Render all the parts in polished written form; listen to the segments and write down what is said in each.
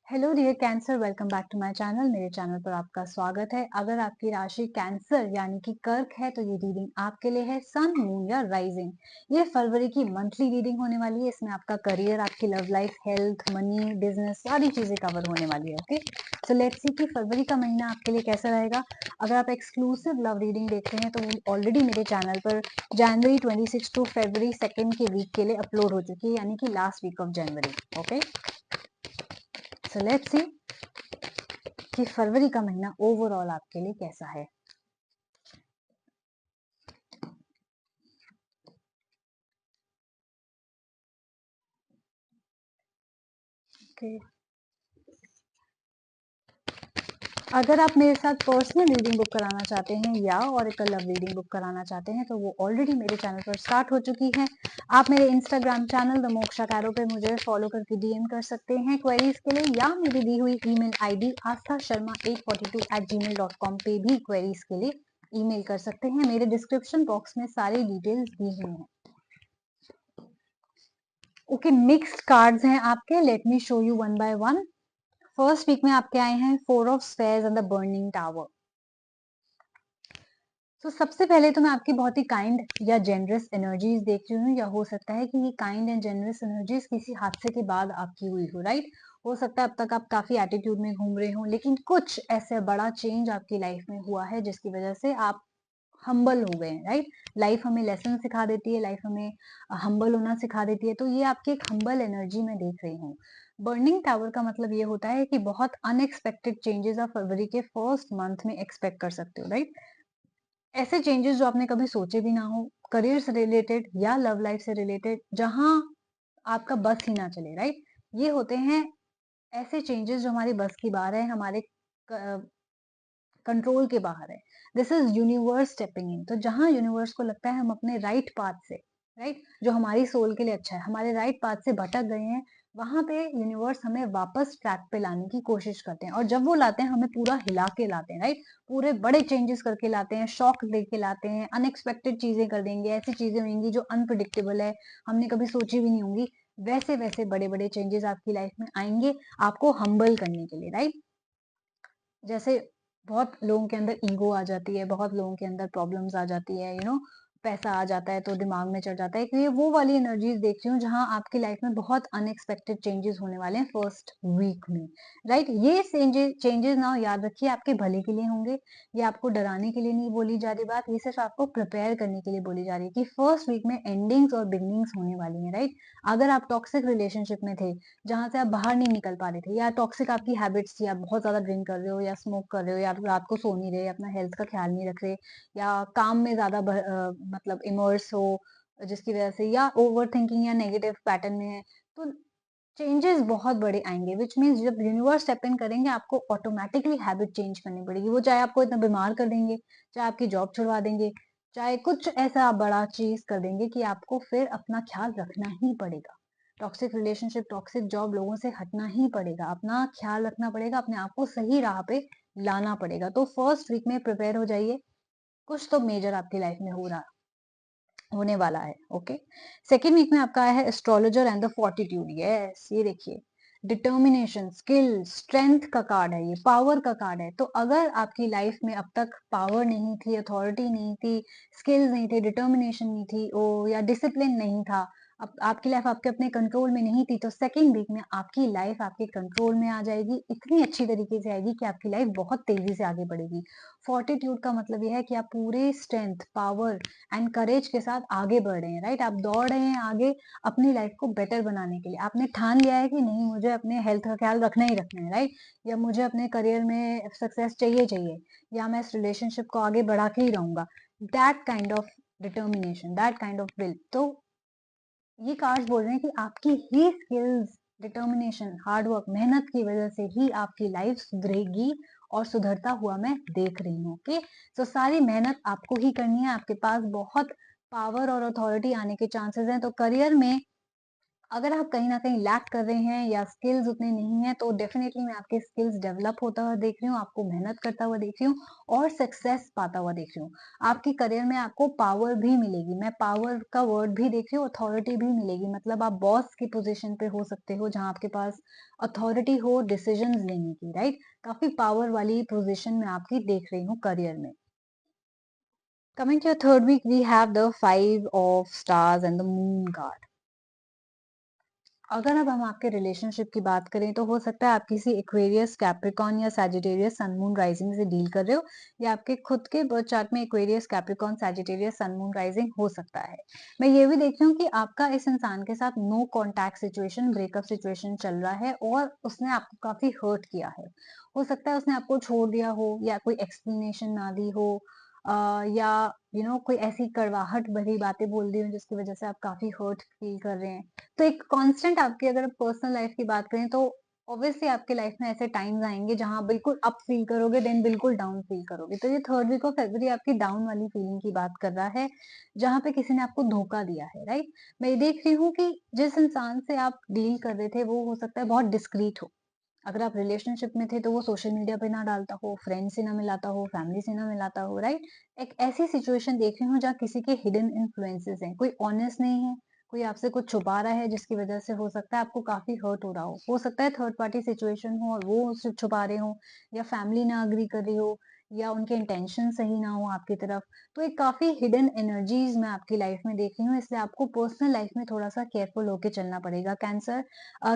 Hello dear Cancer, welcome back to my channel. मेरे channel पर आपका स्वागत है। अगर आपकी राशि कैंसर यानी कि कर्क है तो ये रीडिंग आपके लिए है। सन, मून या राइजिंग, ये फरवरी की मंथली रीडिंग होने वाली है। इसमें आपका करियर, आपकी love life, health, money, business, सारी चीजें कवर होने वाली है। ओके, सो लेट्स सी कि फरवरी का महीना आपके लिए कैसा रहेगा। अगर आप एक्सक्लूसिव लव रीडिंग देखते हैं तो ऑलरेडी मेरे चैनल पर जनवरी 26 टू फरवरी 2 के वीक के लिए अपलोड हो चुकी है, यानी कि last week of January. Okay, so let's see कि फरवरी का महीना ओवरऑल आपके लिए कैसा है। ओके, अगर आप मेरे साथ पर्सनल रीडिंग बुक कराना चाहते हैं या ऑरेकल लव रीडिंग बुक कराना चाहते हैं तो वो ऑलरेडी मेरे चैनल पर स्टार्ट हो चुकी है। आप मेरे Instagram channel the moksha tarot पे मुझे फॉलो करके डीएम कर सकते हैं क्वेरीज के लिए, या मेरी दी हुई ईमेल आईडी astha.sharma842@gmail.com पे भी क्वेरीज के लिए ईमेल कर सकते हैं। मेरे डिस्क्रिप्शन बॉक्स में सारी डिटेल्स दी हुई हैं। ओके, मिक्स्ड कार्ड्स हैं आपके। Let me show you one by one. First week में आपके आए हैं 4 of spares and the burning tower. तो सबसे पहले तो मैं आपकी बहुत ही काइंड या जेनरस एनर्जीज देख रही हूँ, या हो सकता है कि ये काइंड एंड जेनरस एनर्जीज किसी हादसे के बाद आपकी हुई हो। राइट, हो सकता है अब तक आप काफी एटीट्यूड में घूम रहे हो, लेकिन कुछ ऐसे बड़ा चेंज आपकी लाइफ में हुआ है जिसकी वजह से आप हम्बल हो गए हैं। राइट, लाइफ हमें लेसन सिखा देती है, लाइफ हमें हम्बल होना सिखा देती है। तो ये आपकी एक हम्बल एनर्जी में देख रही हूँ। बर्निंग टावर का मतलब ये होता है कि बहुत अनएक्सपेक्टेड चेंजेस आप फरवरी के फर्स्ट मंथ में एक्सपेक्ट कर सकते हो। राइट, ऐसे चेंजेस जो आपने कभी सोचे भी ना हो, करियर से रिलेटेड या लव लाइफ से रिलेटेड, जहां आपका बस ही ना चले। राइट, ये होते हैं ऐसे चेंजेस जो हमारी बस की बाहर है, हमारे कंट्रोल के बाहर है। दिस इज यूनिवर्स स्टेपिंग इन। तो जहां यूनिवर्स को लगता है हम अपने राइट पाथ से, राइट, जो हमारी सोल के लिए अच्छा है, हमारे राइट पाथ से भटक गए हैं, वहां पे यूनिवर्स हमें वापस ट्रैक पे लाने की कोशिश करते हैं। और जब वो लाते हैं हमें पूरा हिला के लाते हैं। राइट, पूरे बड़े चेंजेस करके लाते हैं, शॉक दे के लाते हैं, अनएक्सपेक्टेड चीजें कर देंगे, ऐसी चीजें होंगी जो अनप्रिडिक्टेबल है, हमने कभी सोची भी नहीं होंगी। वैसे वैसे बड़े बड़े चेंजेस आपकी लाइफ में आएंगे आपको हम्बल करने के लिए। राइट, जैसे बहुत लोगों के अंदर ईगो आ जाती है, बहुत लोगों के अंदर प्रॉब्लम्स आ जाती है, पैसा आ जाता है तो दिमाग में चढ़ जाता है। कि ये वो वाली एनर्जीज देख रही हूँ जहां आपकी लाइफ में बहुत अनएक्सपेक्टेड चेंजेस होने वाले हैं फर्स्ट वीक में। राइट, ये चेंजेस ना याद रखिए आपके भले के लिए होंगे। ये आपको डराने के लिए नहीं बोली जा रही बात, ये सिर्फ आपको प्रिपेयर करने के लिए बोली जा रही है कि फर्स्ट वीक में एंडिंग्स और बिगनिंग्स होने वाली है। राइट, अगर आप टॉक्सिक रिलेशनशिप में थे जहाँ से आप बाहर नहीं निकल पा रहे थे, या टॉक्सिक आपकी हैबिट्स थी, आप बहुत ज्यादा ड्रिंक कर रहे हो या स्मोक कर रहे हो, या रात को सो नहीं रहे, अपना हेल्थ का ख्याल नहीं रख रहे, या काम में ज्यादा मतलब इमर्स हो जिसकी वजह से, या ओवर थिंकिंग या नेगेटिव पैटर्न में है, तो चेंजेस बहुत बड़े आएंगे। विच मीन्स जब यूनिवर्स स्टेप इन करेंगे आपको ऑटोमेटिकली हैबिट चेंज करनी पड़ेगी। वो चाहे आपको इतना बीमार कर देंगे, चाहे आपकी जॉब छुड़वा देंगे, चाहे कुछ ऐसा बड़ा चीज कर देंगे कि आपको फिर अपना ख्याल रखना ही पड़ेगा। टॉक्सिक रिलेशनशिप, टॉक्सिक जॉब, लोगों से हटना ही पड़ेगा, अपना ख्याल रखना पड़ेगा, अपने आप को सही राह पे लाना पड़ेगा। तो फर्स्ट वीक में प्रिपेयर हो जाइए, कुछ तो मेजर आपकी लाइफ में हो रहा होने वाला है। ओके, सेकेंड वीक में आपका आया है astrologer and the fortitude. Yes, ये देखिए, डिटर्मिनेशन, स्किल, स्ट्रेंथ का कार्ड है, ये पावर का कार्ड है। तो अगर आपकी लाइफ में अब तक पावर नहीं थी, अथॉरिटी नहीं थी, स्किल्स नहीं थे, डिटर्मिनेशन नहीं थी, ओ या डिसिप्लिन नहीं था, अब आपकी लाइफ आपके अपने कंट्रोल में नहीं थी, तो सेकेंड वीक में आपकी लाइफ आपके कंट्रोल में आ जाएगी। इतनी अच्छी तरीके से आएगी कि आपकी लाइफ बहुत तेजी से आगे बढ़ेगी। फोर्टिट्यूड का मतलब यह है कि आप पूरे स्ट्रेंथ, पावर एंड करेज के साथ आगे बढ़ रहे हैं। राइट, आप दौड़ रहे हैं आगे अपनी लाइफ को बेटर बनाने के लिए। आपने ठान लिया है कि नहीं, मुझे अपने हेल्थ का ख्याल रखना ही रखना है। राइट, या मुझे अपने करियर में सक्सेस चाहिए चाहिए, या मैं इस रिलेशनशिप को आगे बढ़ा के ही रहूंगा। That kind of determination, that kind of will. तो ये कार्ड्स बोल रहे हैं कि आपकी ही स्किल्स, डिटर्मिनेशन, हार्डवर्क, मेहनत की वजह से ही आपकी लाइफ सुधरेगी, और सुधरता हुआ मैं देख रही हूँ। ओके, तो सारी मेहनत आपको ही करनी है। आपके पास बहुत पावर और अथॉरिटी आने के चांसेस हैं। तो करियर में अगर आप कहीं न कहीं लैक कर रहे हैं या स्किल्स उतने नहीं हैं, तो डेफ़िनेटली मैं आपके स्किल्स डेवलप होता हुआ देख रही हूँ, आपको मेहनत करता हुआ देख रही हूँ और सक्सेस पाता हुआ देख रही हूँ। आपके करियर में आपको पावर भी मिलेगी, मैं पावर का वर्ड भी देख रही हूँ, अथॉरिटी भी मिलेगी, मतलब आप बॉस की पोज़ीशन पे हो सकते हो, जहाँ आपके पास अथॉरिटी हो डिसीज़न्स लेने की, राइट? काफ़ी पावर वाली पोज़ीशन मैं आपकी देख रही हूँ करियर में। Coming to your third week, we have the 5 of stars and the moon card. अगर अब हम आपके रिलेशनशिप की बात करें तो हो सकता है आप किसी एक्वेरियस, कैप्रिकॉर्न या सैजिटेरियस सन मून राइजिंग से डील कर रहे हो, या आपके खुद के बर्थ चार्ट में Aquarius, Capricorn, Sagittarius sun moon rising हो सकता है। मैं ये भी देख रही हूँ कि आपका इस इंसान के साथ no contact situation, breakup situation चल रहा है और उसने आपको काफी हर्ट किया है। हो सकता है उसने आपको छोड़ दिया हो या कोई एक्सप्लेनेशन ना दी हो, या कोई ऐसी कड़वाहट भरी बातें बोल दी हो जिसकी वजह से आप काफी हर्ट फील कर रहे हैं। तो एक कांस्टेंट आपकी अगर पर्सनल लाइफ की बात करें तो ऑब्वियसली आपके लाइफ में ऐसे टाइम्स आएंगे जहां आप बिल्कुल अप फील करोगे, देन बिल्कुल डाउन फील करोगे। तो ये थर्ड वीक ऑफ फरवरी आपकी डाउन वाली फीलिंग की बात कर रहा है, जहां पे किसी ने आपको धोखा दिया है, राइट? मैं ये देख रही हूँ कि जिस इंसान से आप डील कर रहे थे वो हो सकता है बहुत डिस्क्रीट हो। अगर आप रिलेशनशिप में थे तो वो सोशल मीडिया पे ना डालता हो, फ्रेंड से ना मिलाता हो, फैमिली से ना मिलाता हो, राइट? एक ऐसी सिचुएशन देख रही हूँ जहाँ किसी के हिडन इन्फ्लुएंसेस हैं, कोई ऑनेस्ट नहीं है, कोई आपसे कुछ छुपा रहा है जिसकी वजह से हो सकता है आपको काफी हर्ट हो रहा हो सकता है थर्ड पार्टी सिचुएशन हो और वो उससे छुपा रहे हो, या फैमिली ना अग्री कर रही हो, या उनके इंटेंशन सही ना हो आपकी तरफ। तो एक काफी हिडन एनर्जीज मैं आपकी लाइफ में देख रही हूँ, इसलिए आपको पर्सनल लाइफ में थोड़ा सा केयरफुल होके चलना पड़ेगा कैंसर।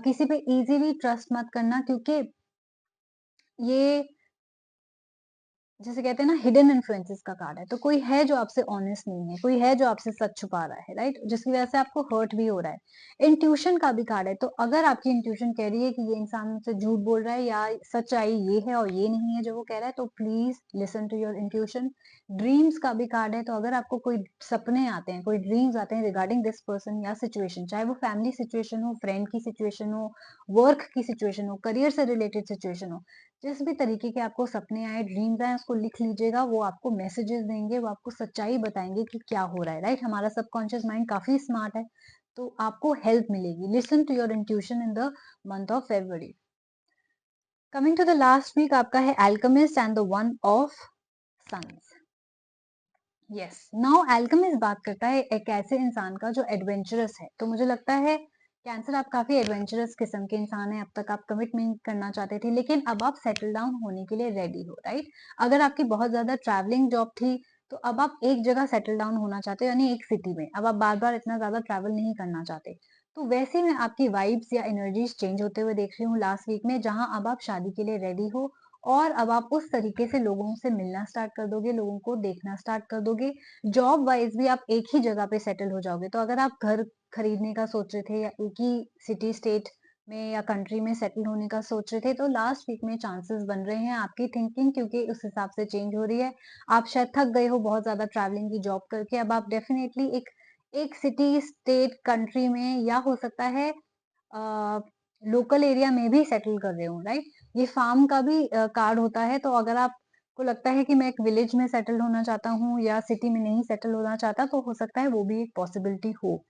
किसी पे इजीली ट्रस्ट मत करना, क्योंकि ये जैसे कहते हैं ना हिडन इन्फ्लुएंसेस का कार्ड है, तो कोई है जो आपसे ऑनेस्ट नहीं है, कोई है जो आपसे सच छुपा रहा है, राइट? जिसकी वजह से आपको हर्ट भी हो रहा है। इंट्यूशन का भी कार्ड है, तो अगर आपकी इंट्यूशन कह रही है कि ये इंसान मुझसे झूठ बोल रहा है या सच्चाई ये है और ये नहीं है जो वो कह रहा है, तो please listen to your intuition. Dreams का भी कार्ड है, तो अगर आपको कोई सपने आते हैं, कोई ड्रीम्स आते हैं रिगार्डिंग दिस पर्सन या सिचुएशन, चाहे वो फैमिली सिचुएशन हो, फ्रेंड की सिचुएशन हो, वर्क की सिचुएशन हो, करियर से रिलेटेड सिचुएशन हो, जिस भी तरीके के आपको सपने आए, ड्रीम्स आए, उसको लिख लीजिएगा। वो आपको मैसेजेस देंगे, वो आपको सच्चाई बताएंगे कि क्या हो रहा है, राइट? हमारा सबकॉन्शियस माइंड काफी स्मार्ट है, तो आपको हेल्प मिलेगी। Listen to your intuition in the month of February. Coming to the last week, आपका है alchemist and the one of suns. Yes, now alchemist बात करता है एक ऐसे इंसान का जो एडवेंचरस है। तो मुझे लगता है कैंसर, आप काफी एडवेंचरस किस्म के इंसान हैं। अब तक आप कमिटमेंट करना चाहते थे, लेकिन अब आप सेटल डाउन होने के लिए रेडी हो, राइट? अगर आपकी बहुत ज्यादा ट्रैवलिंग जॉब थी, तो अब आप एक जगह सेटल डाउन होना चाहते हो, यानी एक सिटी में। अब आप बार बार इतना ज्यादा ट्रैवल नहीं करना चाहते। तो वैसे में आपकी वाइब्स या एनर्जीज चेंज होते हुए देख रही हूँ लास्ट वीक में, जहां अब आप शादी के लिए रेडी हो और अब आप उस तरीके से लोगों से मिलना स्टार्ट कर दोगे, लोगों को देखना स्टार्ट कर दोगे। जॉब वाइज भी आप एक ही जगह पे सेटल हो जाओगे। तो अगर आप घर खरीदने का सोच रहे थे या एक ही सिटी स्टेट में या कंट्री में सेटल होने का सोच रहे थे, तो लास्ट वीक में चांसेस बन रहे हैं आपकी थिंकिंग क्योंकि उस हिसाब से चेंज हो रही है। आप शायद थक गए हो बहुत ज्यादा ट्रैवलिंग की जॉब करके, अब आप डेफिनेटली एक एक सिटी स्टेट कंट्री में, या हो सकता है लोकल एरिया में भी सेटल कर रहे हो, राइट? ये फार्म का भी कार्ड होता है, तो अगर आपको लगता है कि मैं एक विलेज में सेटल होना चाहता हूँ या सिटी में नहीं सेटल होना चाहता, तो हो सकता है वो भी एक पॉसिबिलिटी हो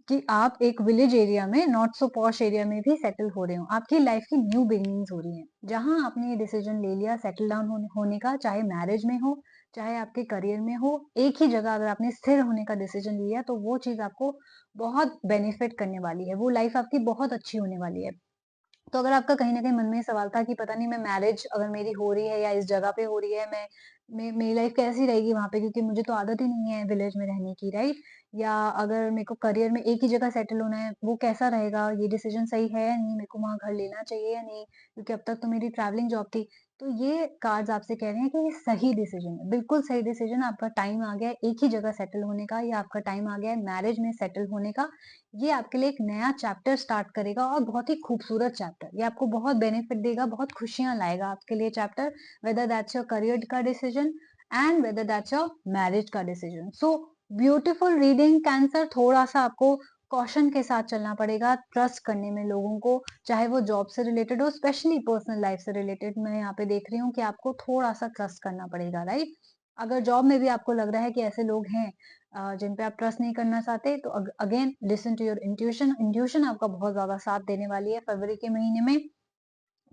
कि आप एक विलेज एरिया में, नॉट सो पॉश एरिया में भी सेटल हो रहे हो। आपकी लाइफ की न्यू बिगिनिंग्स हो रही हैं, जहां आपने ये डिसीजन ले लिया सेटल डाउन होने का, चाहे मैरिज में हो, चाहे आपके करियर में हो, एक ही जगह अगर आपने स्थिर होने का डिसीजन लिया, तो वो चीज आपको बहुत बेनिफिट करने वाली है, वो लाइफ आपकी बहुत अच्छी होने वाली है। तो अगर आपका कहीं न कहीं मन में सवाल था कि पता नहीं मैं मैरिज अगर मेरी हो रही है या इस जगह पे हो रही है, मेरी लाइफ कैसी रहेगी वहाँ पे, क्योंकि मुझे तो आदत ही नहीं है विलेज में रहने की, राइट? या अगर मेरे को करियर में एक ही जगह सेटल होना है, वो कैसा रहेगा? ये डिसीजन सही है या नहीं? मेरे को वहाँ घर लेना चाहिए या नहीं? क्योंकि अब तक तो मेरी ट्रैवलिंग जॉब थी। तो ये कार्ड्स आपसे कह रहे हैं कि ये सही डिसीजन है, बिल्कुल सही डिसीजन। आपका टाइम आ गया है एक ही जगह सेटल होने का, या आपका टाइम आ गया है मैरिज में सेटल होने का। ये आपके लिए एक नया चैप्टर स्टार्ट करेगा और बहुत ही खूबसूरत चैप्टर। ये आपको बहुत बेनिफिट देगा, बहुत खुशियाँ लाएगा आपके लिए chapter, whether that's your career का decision and whether that's your marriage का decision. So beautiful reading cancer. थोड़ा-सा आपको कॉशन के साथ चलना पड़ेगा, ट्रस्ट करने में लोगों को, चाहे वो जॉब से रिलेटेड हो, स्पेशली पर्सनल लाइफ से रिलेटेड। मैं यहाँ पे देख रही हूँ कि आपको थोड़ा-सा ट्रस्ट करना पड़ेगा, राइट? अगर जॉब में भी आपको लग रहा है कि ऐसे लोग हैं जिन पे आप ट्रस्ट नहीं करना चाहते, तो again listen to your intuition. Intuition आपका बहुत ज़्यादा साथ देने वाली है फरवरी के महीने में।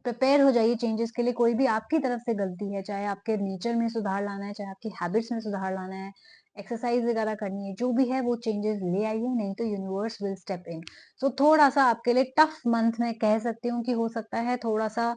प्रिपेयर हो जाइए चेंजेस के लिए। कोई भी आपकी तरफ से गलती है, चाहे आपके नेचर में सुधार लाना है, चाहे आपकी हैबिट्स में सुधार लाना है, एक्सरसाइज वगैरह करनी है, जो भी है वो चेंजेस ले आइए, नहीं तो यूनिवर्स विल स्टेप इन। सो थोड़ा-सा आपके लिए टफ मंथ मैं कह सकती हूँ कि हो सकता है, थोड़ा-सा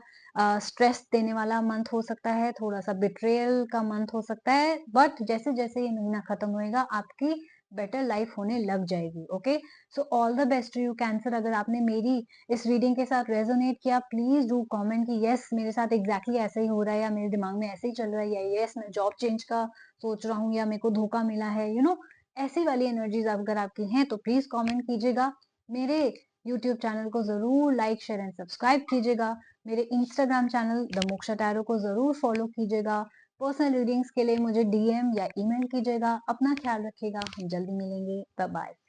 स्ट्रेस देने वाला मंथ हो सकता है, थोड़ा-सा बिट्रेयल का मंथ हो सकता है, बट जैसे-जैसे ये महीना खत्म होएगा, आपकी बेटर लाइफ होने लग जाएगी। Okay? So all the best to you Cancer. अगर आपने मेरी इस रीडिंग के साथ रेजोनेट किया, प्लीज डू कमेंट कि यस मेरे साथ एग्जैक्टली ऐसा ही हो रहा है, या मेरे दिमाग में ऐसे ही चल रहा है, या यस मैं जॉब चेंज का सोच रहा हूँ, या मेरे को धोखा मिला है, ऐसी वाली एनर्जीज अगर आपकी हैं तो प्लीज कमेंट कीजिएगा। मेरे यूट्यूब चैनल को जरूर लाइक शेयर एंड सब्सक्राइब कीजिएगा। मेरे Instagram channel the moksha tarot को जरूर फॉलो कीजिएगा। पर्सनल रीडिंग्स के लिए मुझे डीएम या ईमेल कीजिएगा। अपना ख्याल रखिएगा, हम जल्दी मिलेंगे। Bye bye.